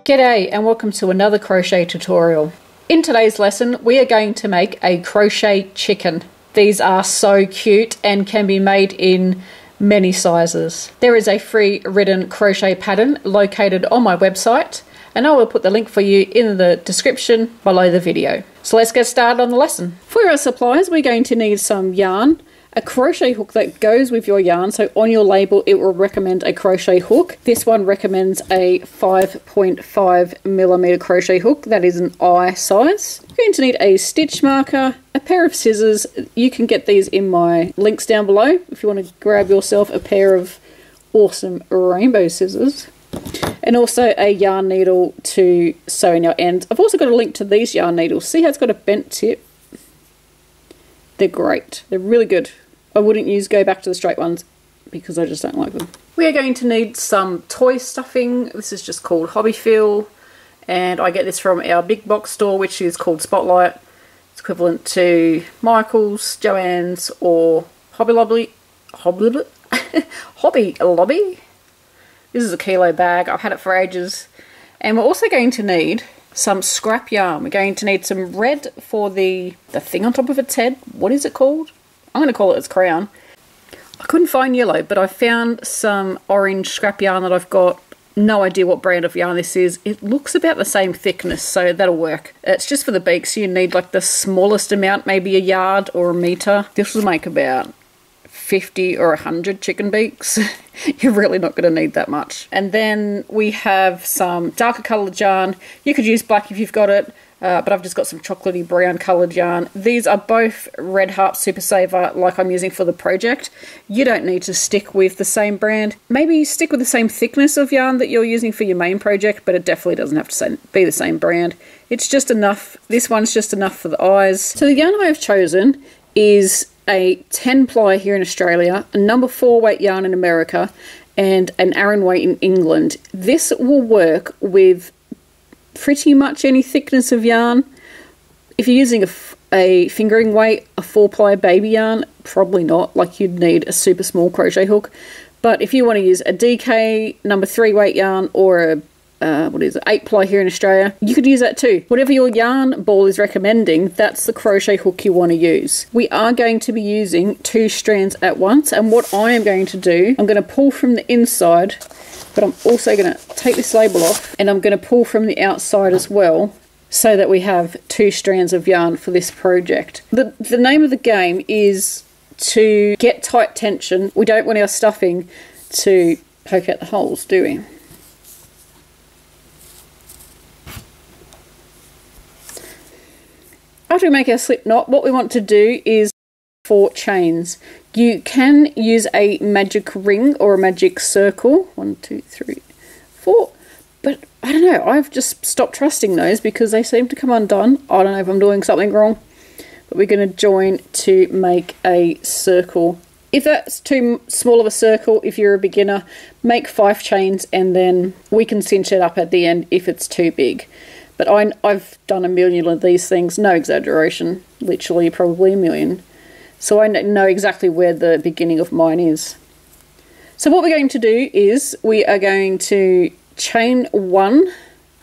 G'day and welcome to another crochet tutorial. In today's lesson we are going to make a crochet chicken. These are so cute and can be made in many sizes. There is a free written crochet pattern located on my website and I will put the link for you in the description below the video. So let's get started on the lesson. For our supplies we're going to need some yarn, a crochet hook that goes with your yarn, so on your label it will recommend a crochet hook. This one recommends a 5.5mm crochet hook, that is an I size. You're going to need a stitch marker, a pair of scissors. You can get these in my links down below if you want to grab yourself a pair of awesome rainbow scissors. And also a yarn needle to sew in your ends. I've also got a link to these yarn needles. See how it's got a bent tip? They're great. They're really good. I wouldn't go back to the straight ones because I just don't like them. We are going to need some toy stuffing. This is just called Hobby Feel, and I get this from our big box store, which is called Spotlight. It's equivalent to Michael's, Joann's, or Hobby Lobby. Hobby Lobby. This is a kilo bag. I've had it for ages. And we're also going to need some scrap yarn. We're going to need some red for the thing on top of its head. What is it called? I'm going to call it its crown. I couldn't find yellow, but I found some orange scrap yarn that I've got. No idea what brand of yarn this is. It looks about the same thickness, so that'll work. It's just for the beak, so you need like the smallest amount, maybe a yard or a metre. This will make about 50 or 100 chicken beaks. You're really not going to need that much. And then we have some darker coloured yarn. You could use black if you've got it, but I've just got some chocolatey brown coloured yarn. These are both Red Heart Super Saver, like I'm using for the project. You don't need to stick with the same brand. Maybe stick with the same thickness of yarn that you're using for your main project, but it definitely doesn't have to be the same brand. It's just enough. This one's just enough for the eyes. So the yarn I have chosen is a 10 ply here in Australia, a number 4 weight yarn in America, and an Aran weight in England. This will work with pretty much any thickness of yarn. If you're using a fingering weight, a 4 ply baby yarn, probably not, like you'd need a super small crochet hook. But if you want to use a DK number 3 weight yarn or a 8 ply here in Australia, you could use that too. Whatever your yarn ball is recommending, that's the crochet hook you want to use. We are going to be using 2 strands at once, and what I am going to do, I'm going to pull from the inside, but I'm also going to take this label off and I'm going to pull from the outside as well, so that we have 2 strands of yarn for this project. The name of the game is to get tight tension. We don't want our stuffing to poke out the holes, do we? After we make our slip knot, what we want to do is 4 chains. You can use a magic ring or a magic circle. 1, 2, 3, 4. But I don't know, I've just stopped trusting those because they seem to come undone. I don't know if I'm doing something wrong. But we're going to join to make a circle. If that's too small of a circle, if you're a beginner, make 5 chains and then we can cinch it up at the end if it's too big. But I've done a million of these things, no exaggeration, literally probably a million. So I know exactly where the beginning of mine is. So what we're going to do is we are going to chain 1,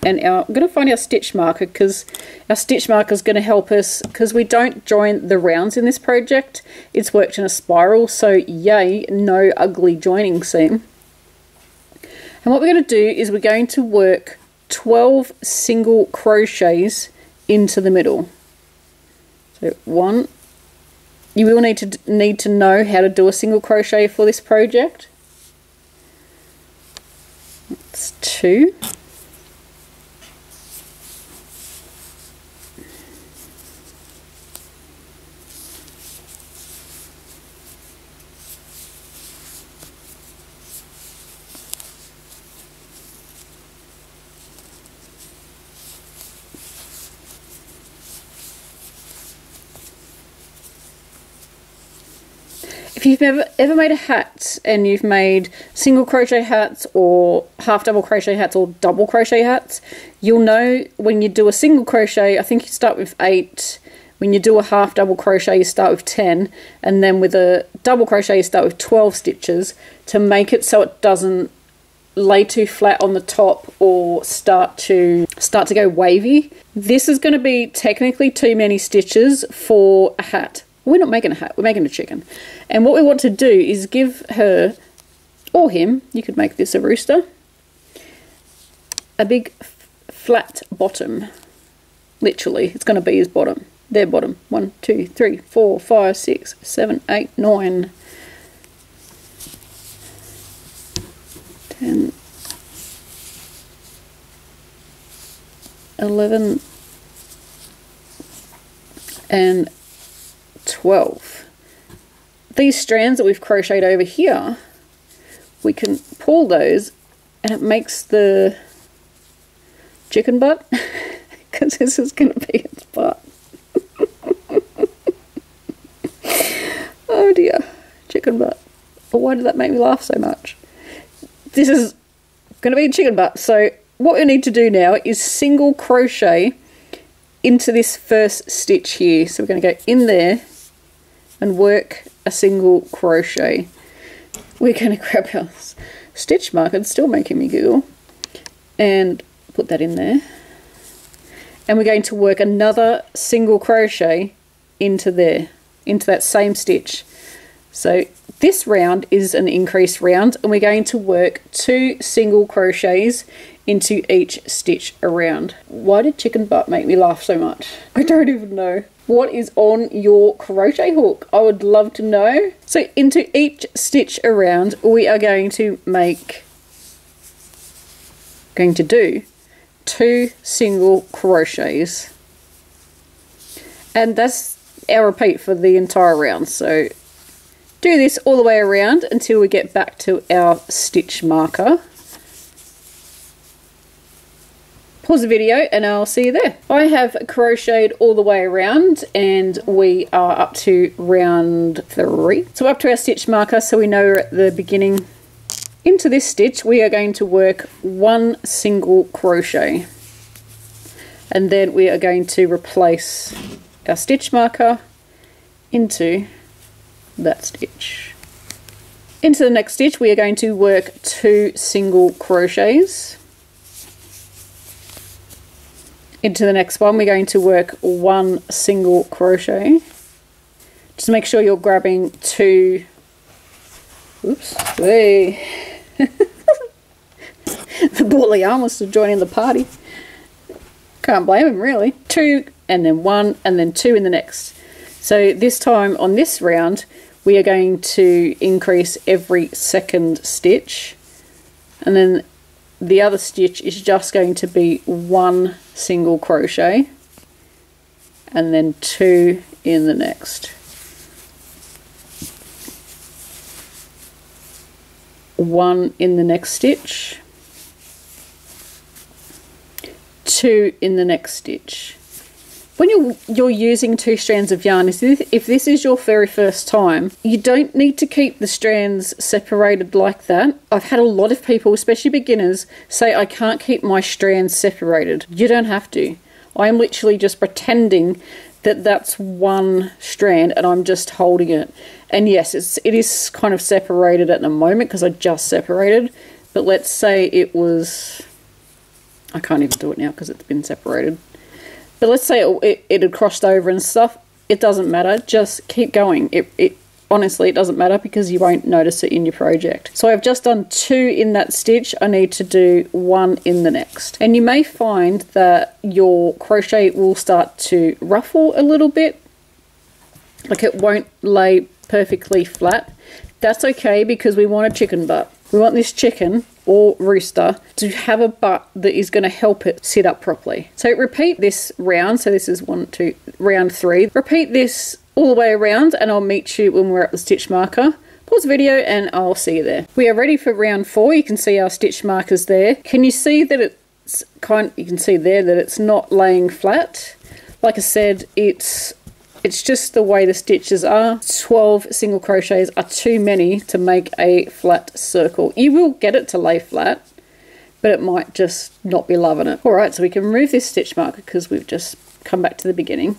and I'm going to find our stitch marker because our stitch marker is going to help us, because we don't join the rounds in this project. It's worked in a spiral, so yay, no ugly joining seam. And what we're going to do is we're going to work 12 single crochets into the middle. So 1, you will need to know how to do a single crochet for this project. That's 2. If you've ever made a hat and you've made single crochet hats or half double crochet hats or double crochet hats, you'll know when you do a single crochet, I think you start with 8. When you do a half double crochet, you start with 10, and then with a double crochet, you start with 12 stitches to make it so it doesn't lay too flat on the top or start to go wavy. This is going to be technically too many stitches for a hat. We're not making a hat, we're making a chicken. And what we want to do is give her, or him, you could make this a rooster, a big flat bottom. Literally, it's going to be his bottom. Their bottom. 1, 2, 3, 4, 5, 6, 7, 8, 9, 10, 11, and 12. These strands that we've crocheted over here, we can pull those and it makes the chicken butt, because this is going to be its butt. Oh dear, chicken butt. But why did that make me laugh so much? This is going to be a chicken butt. So what we need to do now is single crochet into this first stitch here. So we're going to go in there and work a single crochet. We're going to grab our stitch marker, it's still making me giggle, and put that in there. And we're going to work another single crochet into there, into that same stitch. So this round is an increased round, and we're going to work 2 single crochets into each stitch around. Why did chicken butt make me laugh so much? I don't even know. What is on your crochet hook? I would love to know. So into each stitch around, we are going to do 2 single crochets. And that's our repeat for the entire round. So do this all the way around until we get back to our stitch marker. Pause the video and I'll see you there. I have crocheted all the way around and we are up to round 3. So up to our stitch marker, so we know we're at the beginning. Into this stitch we are going to work 1 single crochet, and then we are going to replace our stitch marker into that stitch. Into the next stitch we are going to work 2 single crochets. Into the next one we're going to work 1 single crochet. Just make sure you're grabbing 2. Oops, hey. The Bortley arm wants to join in the party. Can't blame him really. 2 and then 1 and then 2 in the next. So this time on this round we are going to increase every second stitch, and then the other stitch is just going to be 1 single crochet and then 2 in the next. 1 in the next stitch, 2 in the next stitch. When you're using 2 strands of yarn, if this is your very first time, you don't need to keep the strands separated like that. I've had a lot of people, especially beginners, say I can't keep my strands separated. You don't have to. I'm literally just pretending that that's 1 strand and I'm just holding it. And yes, it is kind of separated at the moment because I just separated, but let's say it was, I can't even do it now because it's been separated. But let's say it had crossed over and stuff. It doesn't matter. Just keep going. Honestly, it doesn't matter because you won't notice it in your project. So I've just done 2 in that stitch. I need to do 1 in the next. And you may find that your crochet will start to ruffle a little bit. Like it won't lay perfectly flat. That's okay because we want a chicken butt. We want this chicken or rooster to have a butt that is going to help it sit up properly. So repeat this round. So this is round 3. Repeat this all the way around and I'll meet you when we're at the stitch marker. Pause the video and I'll see you there. We are ready for round 4. You can see our stitch markers there. Can you see that it's you can see there that it's not laying flat? Like I said, it's just the way the stitches are. 12 single crochets are too many to make a flat circle. You will get it to lay flat, but it might just not be loving it. Alright, so we can remove this stitch marker because we've just come back to the beginning.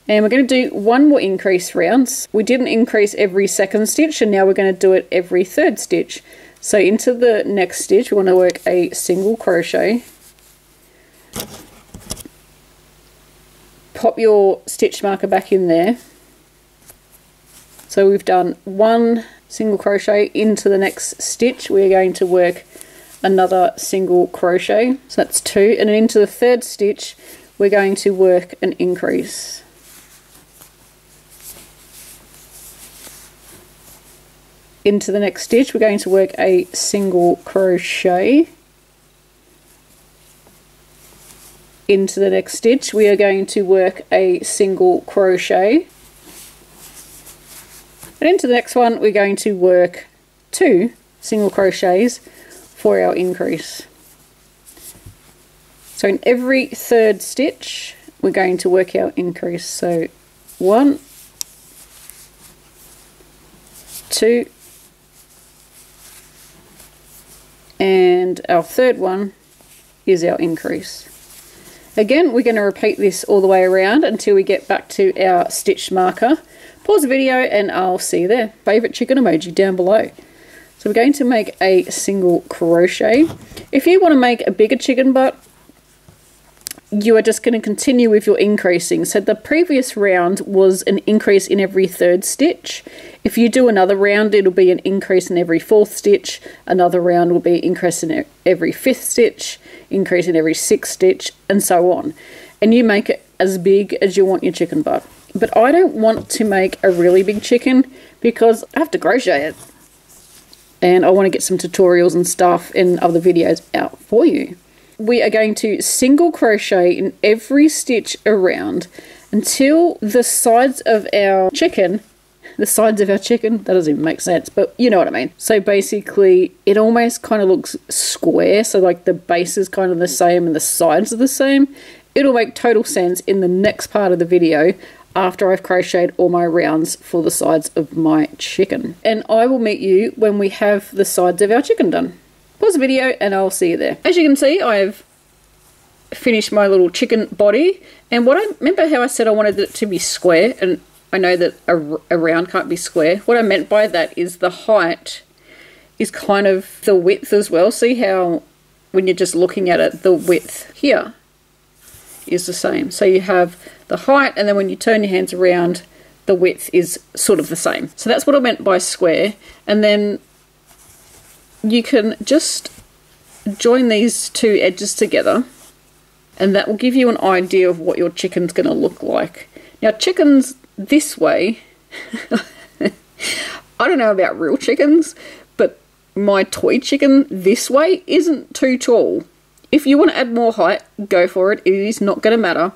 And we're going to do 1 more increase rounds. We didn't increase every second stitch and now we're going to do it every 3rd stitch. So into the next stitch we want to work a single crochet, pop your stitch marker back in there. So we've done one single crochet. Into the next stitch we're going to work another single crochet, so that's 2, and then into the third stitch we're going to work an increase. Into the next stitch we're going to work a single crochet. Into the next stitch we are going to work a single crochet, and into the next one we're going to work 2 single crochets for our increase. So in every third stitch we're going to work our increase. So 1, 2, and our third one is our increase. Again, we're going to repeat this all the way around until we get back to our stitch marker. Pause the video and I'll see you there. Favourite chicken emoji down below. So we're going to make a single crochet. If you want to make a bigger chicken butt, you are just going to continue with your increasing. So the previous round was an increase in every third stitch. If you do another round, it'll be an increase in every fourth stitch. Another round will be increase in every fifth stitch, increase in every sixth stitch, and so on. And you make it as big as you want your chicken butt. But I don't want to make a really big chicken because I have to crochet it. And I want to get some tutorials and stuff and other videos out for you. We are going to single crochet in every stitch around until the sides of our chicken, that doesn't even make sense, but you know what I mean. So basically it almost kind of looks square, so like the base is kind of the same and the sides are the same. It'll make total sense in the next part of the video after I've crocheted all my rounds for the sides of my chicken. And I will meet you when we have the sides of our chicken done. Pause the video and I'll see you there. As you can see, I've finished my little chicken body, and remember how I said I wanted it to be square, and I know that a round can't be square. What I meant by that is the height is kind of the width as well. See how when you're just looking at it, the width here is the same. So you have the height, and then when you turn your hands around, the width is sort of the same. So that's what I meant by square. And then you can just join these 2 edges together, and that will give you an idea of what your chicken's going to look like. Now chickens this way, I don't know about real chickens, but my toy chicken this way isn't too tall. If you want to add more height, go for it. It is not going to matter.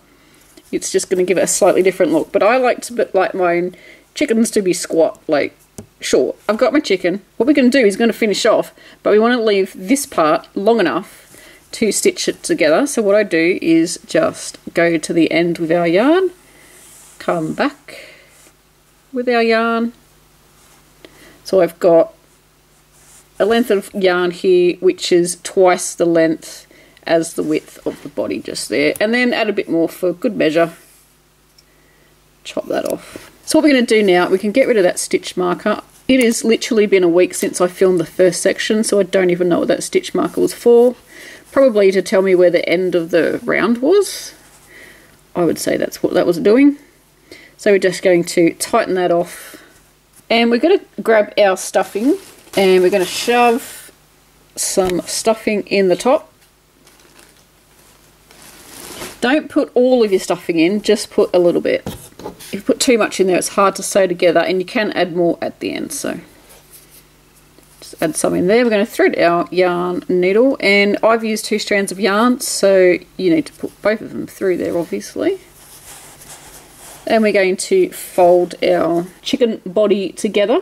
It's just going to give it a slightly different look. But I like my chickens to be squat. Like, sure, I've got my chicken. What we're going to do is going to finish off, but we want to leave this part long enough to stitch it together. So what I do is just go to the end with our yarn, come back with our yarn. So I've got a length of yarn here which is twice the length as the width of the body just there, and then add a bit more for good measure. Chop that off. So what we're going to do now, we can get rid of that stitch marker. It has literally been a week since I filmed the first section, so I don't even know what that stitch marker was for. Probably to tell me where the end of the round was. I would say that's what that was doing. So we're just going to tighten that off, and we're going to grab our stuffing, and we're going to shove some stuffing in the top. Don't put all of your stuffing in, just put a little bit. If you put too much in there, it's hard to sew together, and you can add more at the end. So just add some in there. We're going to thread our yarn needle, and I've used 2 strands of yarn, so you need to put both of them through there, obviously. And we're going to fold our chicken body together,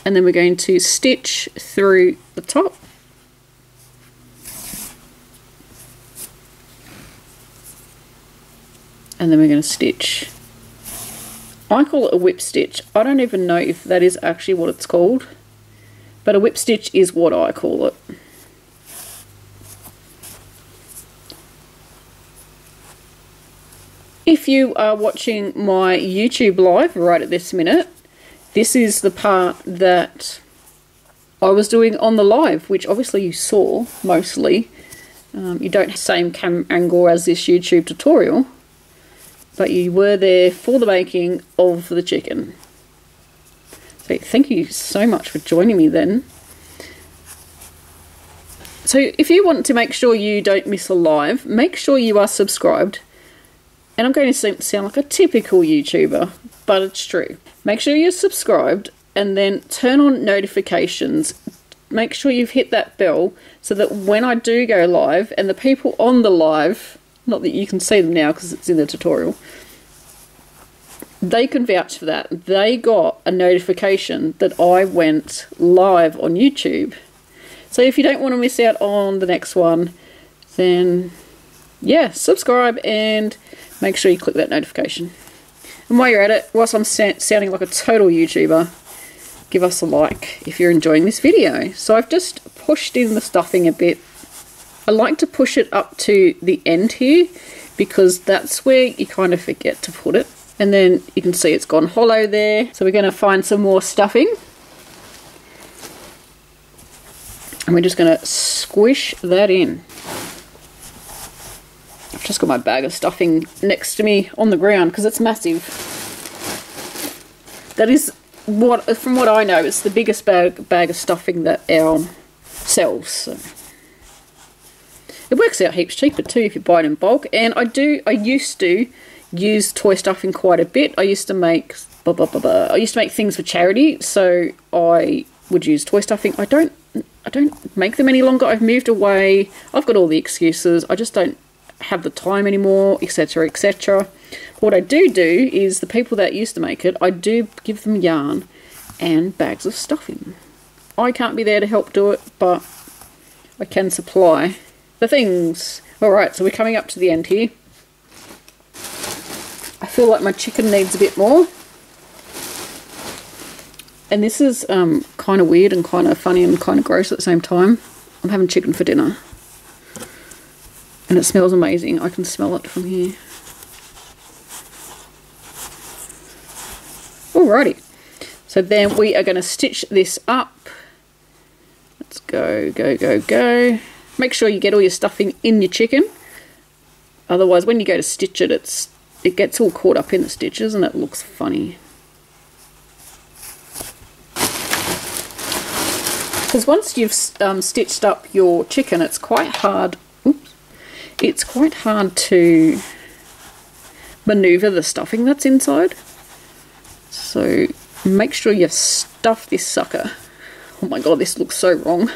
and then we're going to stitch through the top. And then we're going to stitch. I call it a whip stitch. I don't even know if that is actually what it's called, but a whip stitch is what I call it. If you are watching my YouTube live right at this minute, this is the part that I was doing on the live, which obviously you saw mostly. You don't have the same camera angle as this YouTube tutorial, but you were there for the making of the chicken. So thank you so much for joining me then. So if you want to make sure you don't miss a live, make sure you are subscribed. And I'm going to sound like a typical YouTuber, but it's true. Make sure you're subscribed and then turn on notifications. Make sure you've hit that bell so that when I do go live and the people on the live, not that you can see them now because it's in the tutorial, they can vouch for that. They got a notification that I went live on YouTube. So if you don't want to miss out on the next one, then yeah, subscribe and make sure you click that notification. And while you're at it, whilst I'm sounding like a total YouTuber, give us a like if you're enjoying this video. So I've just pushed in the stuffing a bit. I like to push it up to the end here because that's where you kind of forget to put it. And then you can see it's gone hollow there. So we're going to find some more stuffing. And we're just going to squish that in. I've just got my bag of stuffing next to me on the ground because it's massive. That is, from what I know, it's the biggest bag of stuffing that our sells. So. It works out heaps cheaper too if you buy it in bulk. And I used to use toy stuffing quite a bit. I used to make things for charity, so I would use toy stuffing. I don't make them any longer. I've moved away. I've got all the excuses. I just don't have the time anymore, etc, etc. What I do is the people that used to make it, I do give them yarn and bags of stuffing. I can't be there to help do it, but I can supply the things. Alright, so we're coming up to the end here. I feel like my chicken needs a bit more. And this is kind of weird and kind of funny and kind of gross at the same time. I'm having chicken for dinner. And it smells amazing. I can smell it from here. Alrighty. So then we are going to stitch this up. Let's go, go, go, go. Make sure you get all your stuffing in your chicken. Otherwise, when you go to stitch it, it gets all caught up in the stitches and it looks funny. Because once you've stitched up your chicken, it's quite hard. Oops, it's quite hard to maneuver the stuffing that's inside. So make sure you stuff this sucker. Oh my god, this looks so wrong.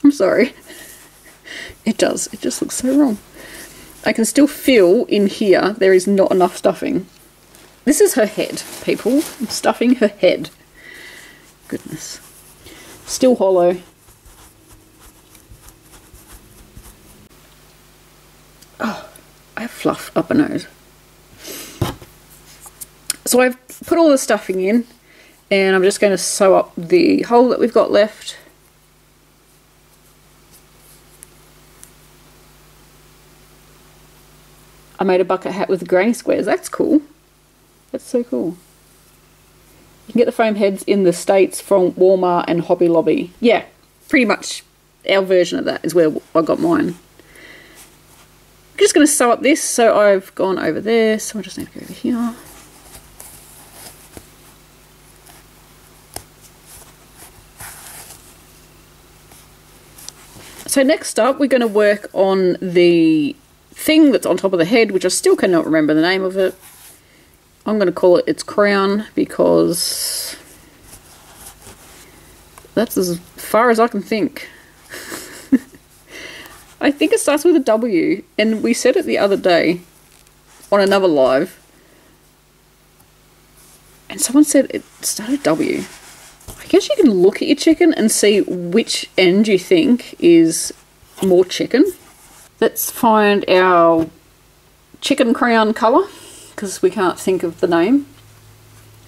I'm sorry. It does. It just looks so wrong. I can still feel in here there is not enough stuffing. This is her head, people. I'm stuffing her head. Goodness. Still hollow. Oh, I have fluff up my nose. So I've put all the stuffing in and I'm just going to sew up the hole that we've got left. I made a bucket hat with granny squares. That's cool. That's so cool. You can get the foam heads in the States from Walmart and Hobby Lobby. Yeah, pretty much our version of that is where I got mine. I'm just going to sew up this. So I've gone over there. So I just need to go over here. So next up, we're going to work on the thing that's on top of the head, which I still cannot remember the name of it. I'm going to call it its crown because that's as far as I can think. I think it starts with a W, and we said it the other day on another live, and someone said it started W. I guess you can look at your chicken and see which end you think is more chicken. Let's find our chicken crown colour, because we can't think of the name.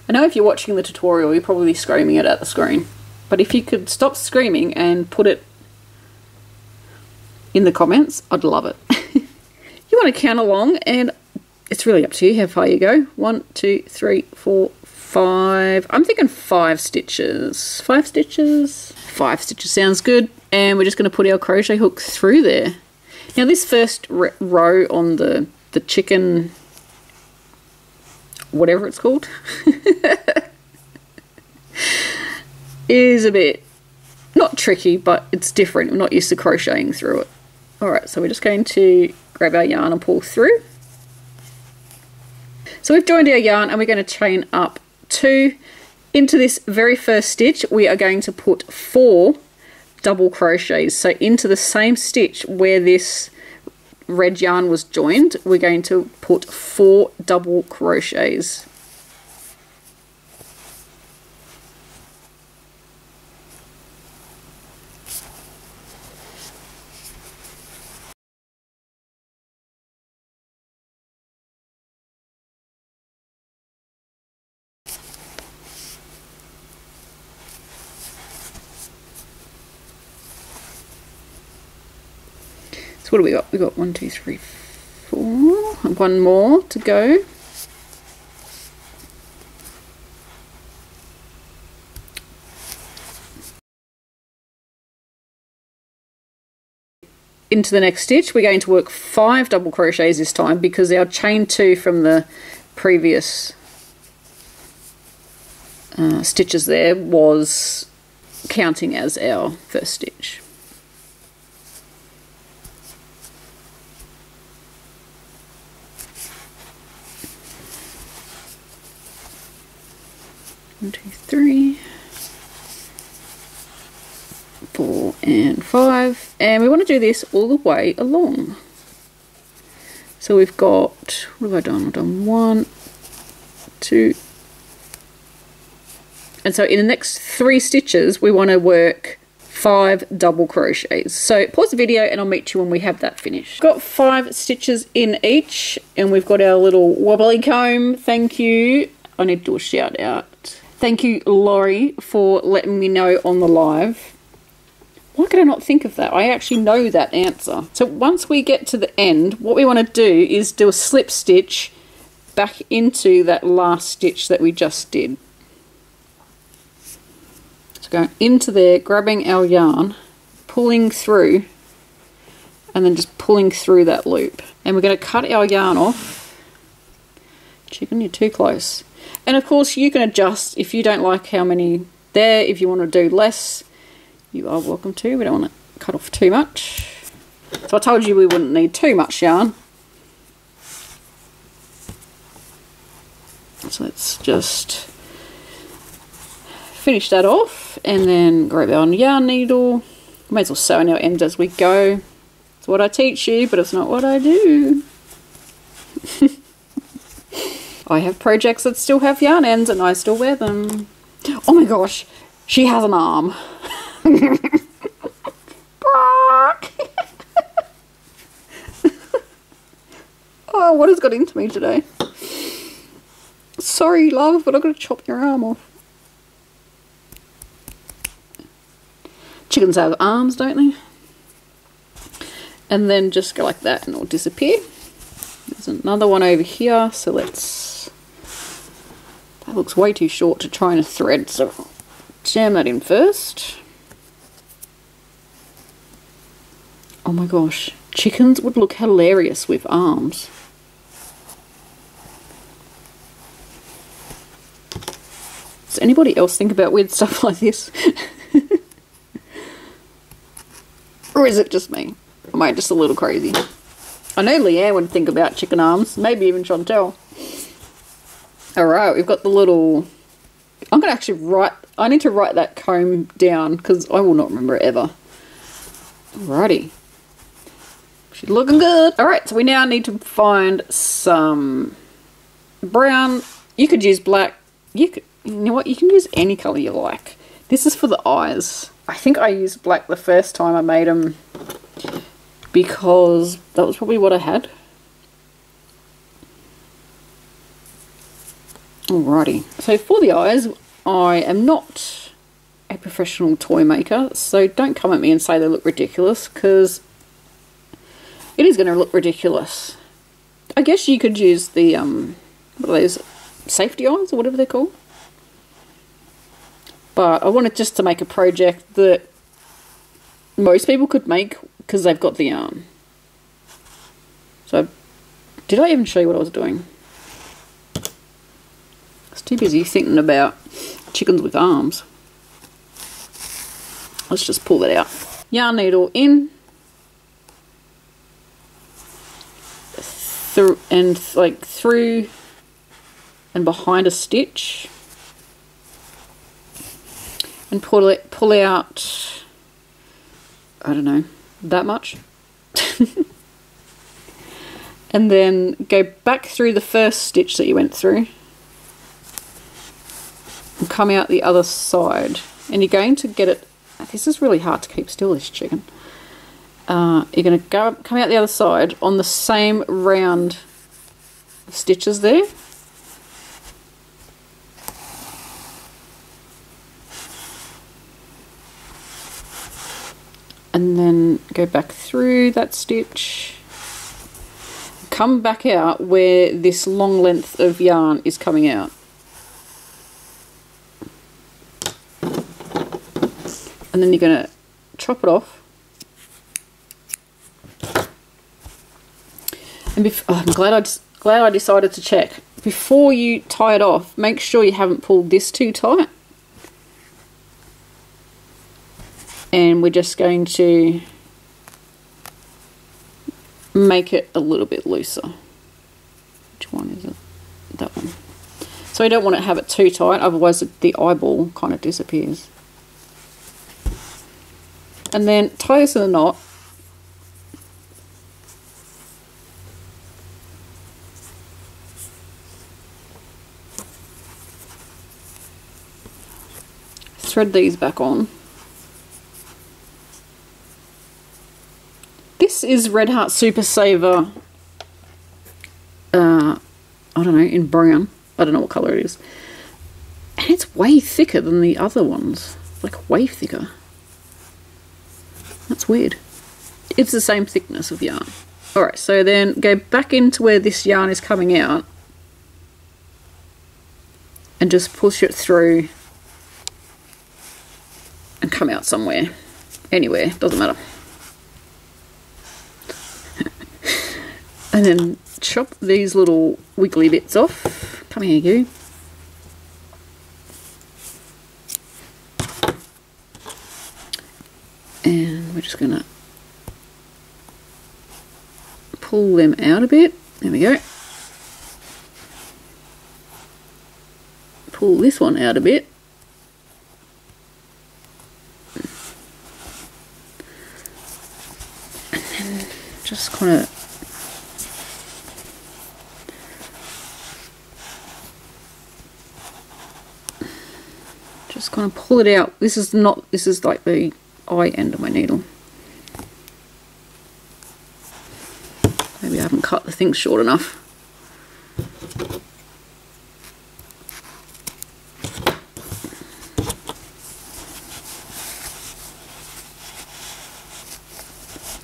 I know if you're watching the tutorial, you're probably screaming it at the screen. But if you could stop screaming and put it in the comments, I'd love it. You want to count along, and it's really up to you how far you go. 1, 2, 3, 4, 5. I'm thinking 5 stitches. 5 stitches? 5 stitches sounds good. And we're just going to put our crochet hook through there. Now this first row on the chicken, whatever it's called, is a bit, not tricky, but it's different. I'm not used to crocheting through it. Alright, so we're just going to grab our yarn and pull through. So we've joined our yarn and we're going to chain up 2. Into this very first stitch we are going to put 4 double crochets. So into the same stitch where this red yarn was joined, we're going to put 4 double crochets. So what do we got? We got 1, 2, 3, 4. One more to go. Into the next stitch we're going to work 5 double crochets this time, because our chain 2 from the previous stitches there was counting as our first stitch. 1, 2, 3, 4 and 5, and we want to do this all the way along. So we've got, what have I done? I've done 1, 2, and so in the next 3 stitches we want to work 5 double crochets. So pause the video and I'll meet you when we have that finished. Got 5 stitches in each, and we've got our little wobbly comb. Thank you. I need to do a shout out. Thank you, Laurie, for letting me know on the live. Why could I not think of that? I actually know that answer. So once we get to the end, what we want to do is do a slip stitch back into that last stitch that we just did. So going into there, grabbing our yarn, pulling through, and then just pulling through that loop. And we're going to cut our yarn off. Chicken, you're too close. And of course you can adjust if you don't like how many there. If you want to do less, you are welcome to. We don't want to cut off too much. So I told you we wouldn't need too much yarn. So let's just finish that off and then grab our yarn needle. May as well sew in our ends as we go. It's what I teach you, but it's not what I do. I have projects that still have yarn ends and I still wear them. Oh my gosh, she has an arm. Oh, what has got into me today? Sorry, love, but I've got to chop your arm off. Chickens have arms, don't they? And then just go like that and it'll disappear. There's another one over here, so let's... That looks way too short to try and thread, so I'll jam that in first. Oh my gosh, chickens would look hilarious with arms. Does anybody else think about weird stuff like this? Or is it just me? Am I just a little crazy? I know Leanne would think about chicken arms, maybe even Chantel. Alright, we've got the little... I'm going to actually write... I need to write that comb down because I will not remember it ever. Alrighty. She's looking good. Alright, so we now need to find some brown. You could use black. You know what? You can use any colour you like. This is for the eyes. I think I used black the first time I made them because that was probably what I had. Alrighty, so for the eyes, I am not a professional toy maker, so don't come at me and say they look ridiculous, because it is going to look ridiculous. I guess you could use the, what are those, safety eyes or whatever they're called. But I wanted just to make a project that most people could make because they've got the yarn. So, did I even show you what I was doing? I was too busy thinking about chickens with arms. Let's just pull that out. Yarn needle in. Through and behind a stitch. And pull out, I don't know, that much. And then go back through the first stitch that you went through. And come out the other side. And you're going to get it, this is really hard to keep still, this chicken. You're going to come out the other side on the same round of stitches there. And then go back through that stitch. Come back out where this long length of yarn is coming out. And then you're going to chop it off. And I'm glad I decided to check. Before you tie it off, make sure you haven't pulled this too tight. And we're just going to make it a little bit looser. Which one is it? That one. So you don't want to have it too tight, otherwise the eyeball kind of disappears. And then tie this in a knot. Thread these back on. This is Red Heart Super Saver, I don't know, in brown. I don't know what colour it is. And it's way thicker than the other ones. Like, way thicker. That's weird. It's the same thickness of yarn. Alright, so then go back into where this yarn is coming out. And just push it through. And come out somewhere. Anywhere, doesn't matter. And then chop these little wiggly bits off. Come here, you. And we're just going to pull them out a bit. There we go. Pull this one out a bit. And then just kind of pull it out. This is like the eye end of my needle. Maybe I haven't cut the thing short enough.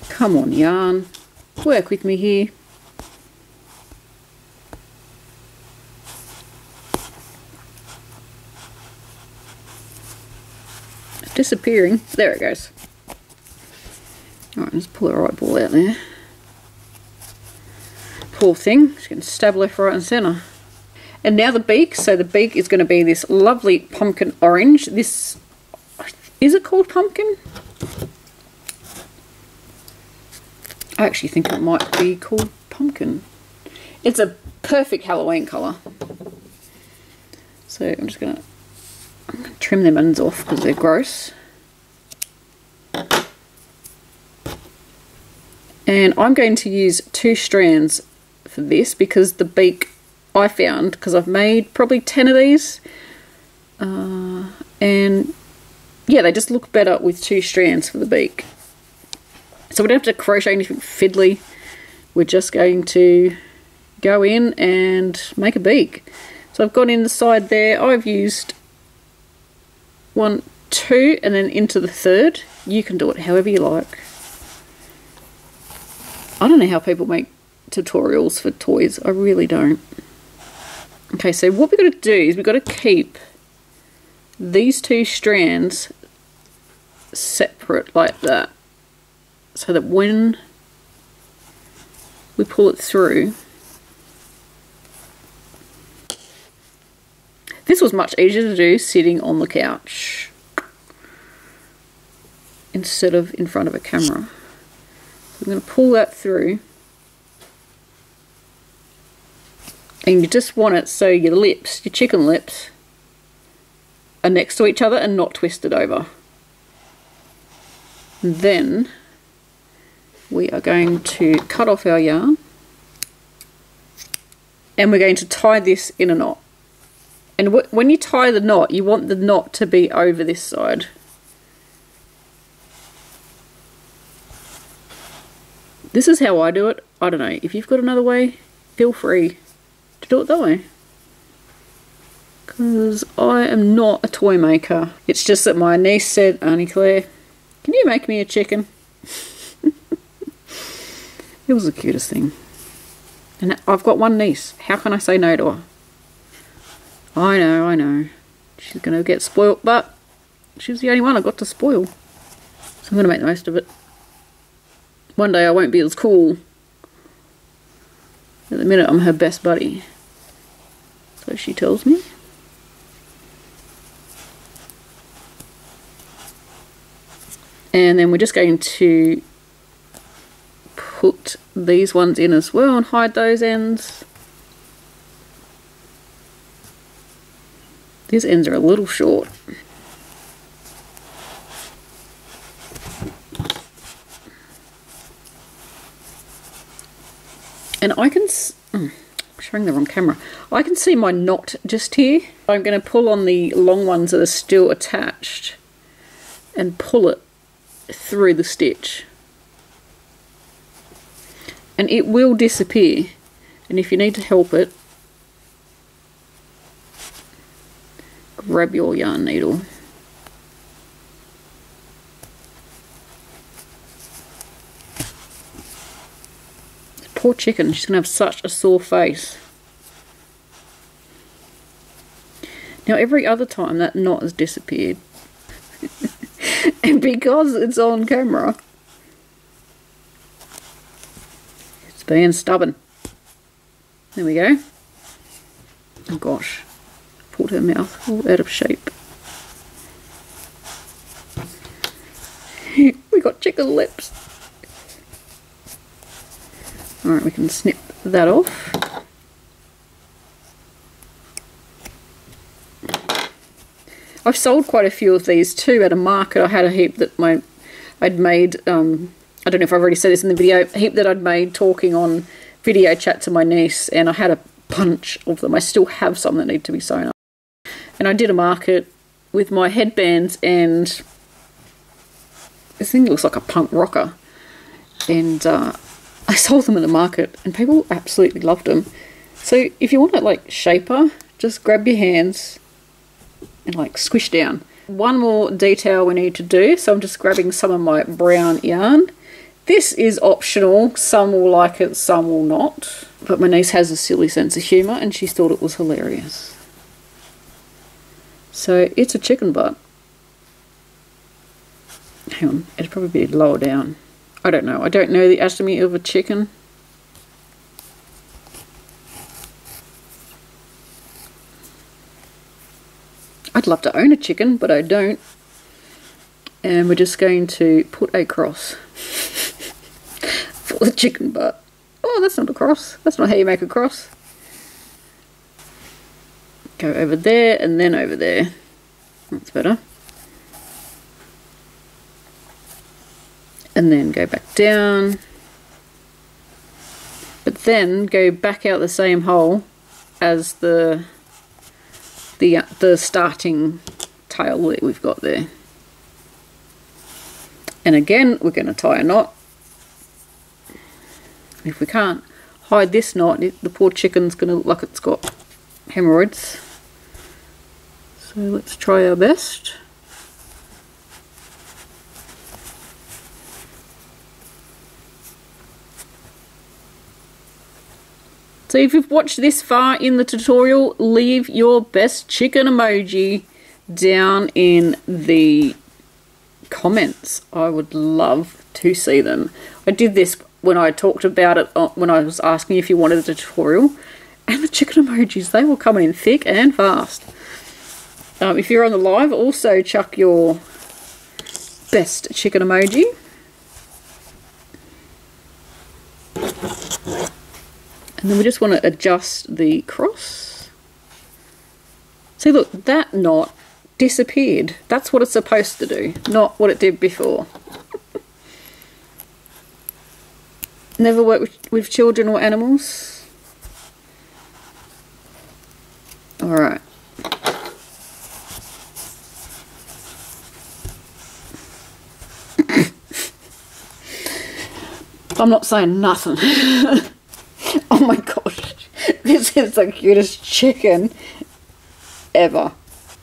Come on, yarn. Work with me here. Disappearing. There it goes. Alright, let's pull her right ball out there. Poor thing. She's going to stab left, right and centre. And now the beak. So the beak is going to be this lovely pumpkin orange. This, is it called pumpkin? I actually think it might be called pumpkin. It's a perfect Halloween colour. So I'm just going to trim them ends off because they're gross. And I'm going to use 2 strands for this because the beak I found, because I've made probably 10 of these, and yeah, they just look better with 2 strands for the beak. So we don't have to crochet anything fiddly. We're just going to go in and make a beak. So I've gone in the side there. I've used 1, 2 and then into the 3rd. You can do it however you like. I don't know how people make tutorials for toys. I really don't. Okay, so what we've got to do is we've got to keep these two strands separate like that, so that when we pull it through, this was much easier to do sitting on the couch instead of in front of a camera. So I'm going to pull that through, and you just want it so your lips, your chicken lips, are next to each other and not twisted over. And then we are going to cut off our yarn, and we're going to tie this in a knot. And when you tie the knot, you want the knot to be over this side. This is how I do it. I don't know, if you've got another way, feel free to do it that way. Because I am not a toy maker. It's just that my niece said, "Auntie Claire, can you make me a chicken?" It was the cutest thing. And I've got one niece. How can I say no to her? I know. She's going to get spoilt, but she's the only one I got to spoil. So I'm going to make the most of it. One day I won't be as cool. At the minute I'm her best buddy. So she tells me. And then we're just going to put these ones in as well and hide those ends. These ends are a little short. And I can, I'm showing the wrong camera. I can see my knot just here. I'm going to pull on the long ones that are still attached and pull it through the stitch. And it will disappear. And if you need to help it, grab your yarn needle. Poor chicken, she's going to have such a sore face. Now every other time that knot has disappeared. And because it's on camera, it's being stubborn. There we go. Oh gosh, pulled her mouth all out of shape. We got chicken lips. Alright, we can snip that off. I've sold quite a few of these too at a market. I had a heap that I'd made, I don't know if I've already said this in the video, a heap that I'd made talking on video chat to my niece, and I had a bunch of them. I still have some that need to be sewn up. And I did a market with my headbands, and this thing looks like a punk rocker. And I sold them at the market and people absolutely loved them. So if you want to like shaper, just grab your hands and like squish down. One more detail we need to do, so I'm just grabbing some of my brown yarn. This is optional, some will like it, some will not. But my niece has a silly sense of humour and she thought it was hilarious. So it's a chicken butt. Hang on, it'd probably be lower down. I don't know the anatomy of a chicken. I'd love to own a chicken, but I don't. And we're just going to put a cross for the chicken butt. Oh, that's not a cross. That's not how you make a cross. Go over there and then over there. That's better. And then go back down, but then go back out the same hole as the starting tail that we've got there. And again, we're going to tie a knot. If we can't hide this knot, the poor chicken's going to look like it's got hemorrhoids. So let's try our best. So if you've watched this far in the tutorial, leave your best chicken emoji down in the comments. I would love to see them. I did this when I talked about it, when I was asking if you wanted a tutorial, and the chicken emojis, they will come in thick and fast. If you're on the live, also chuck your best chicken emoji. And then we just want to adjust the cross. See, look, that knot disappeared. That's what it's supposed to do, not what it did before. Never worked with children or animals? Alright. I'm not saying nothing. Oh my gosh. This is the cutest chicken ever.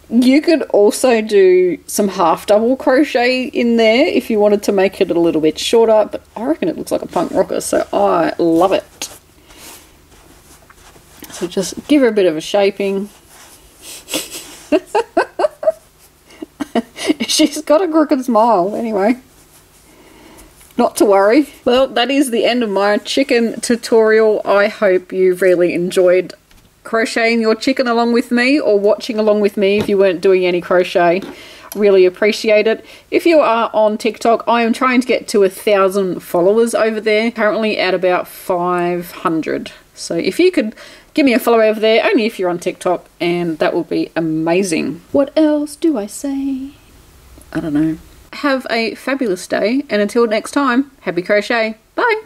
You could also do some half double crochet in there if you wanted to make it a little bit shorter, but I reckon it looks like a punk rocker, so I love it. So just give her a bit of a shaping. She's got a crooked smile anyway. Not to worry. Well, that is the end of my chicken tutorial. I hope you really enjoyed crocheting your chicken along with me, or watching along with me if you weren't doing any crochet. Really appreciate it. If you are on TikTok, I am trying to get to 1,000 followers over there. Currently at about 500. So if you could give me a follow over there, only if you're on TikTok, and that will be amazing. What else do I say? I don't know. Have a fabulous day, and until next time, happy crochet. Bye!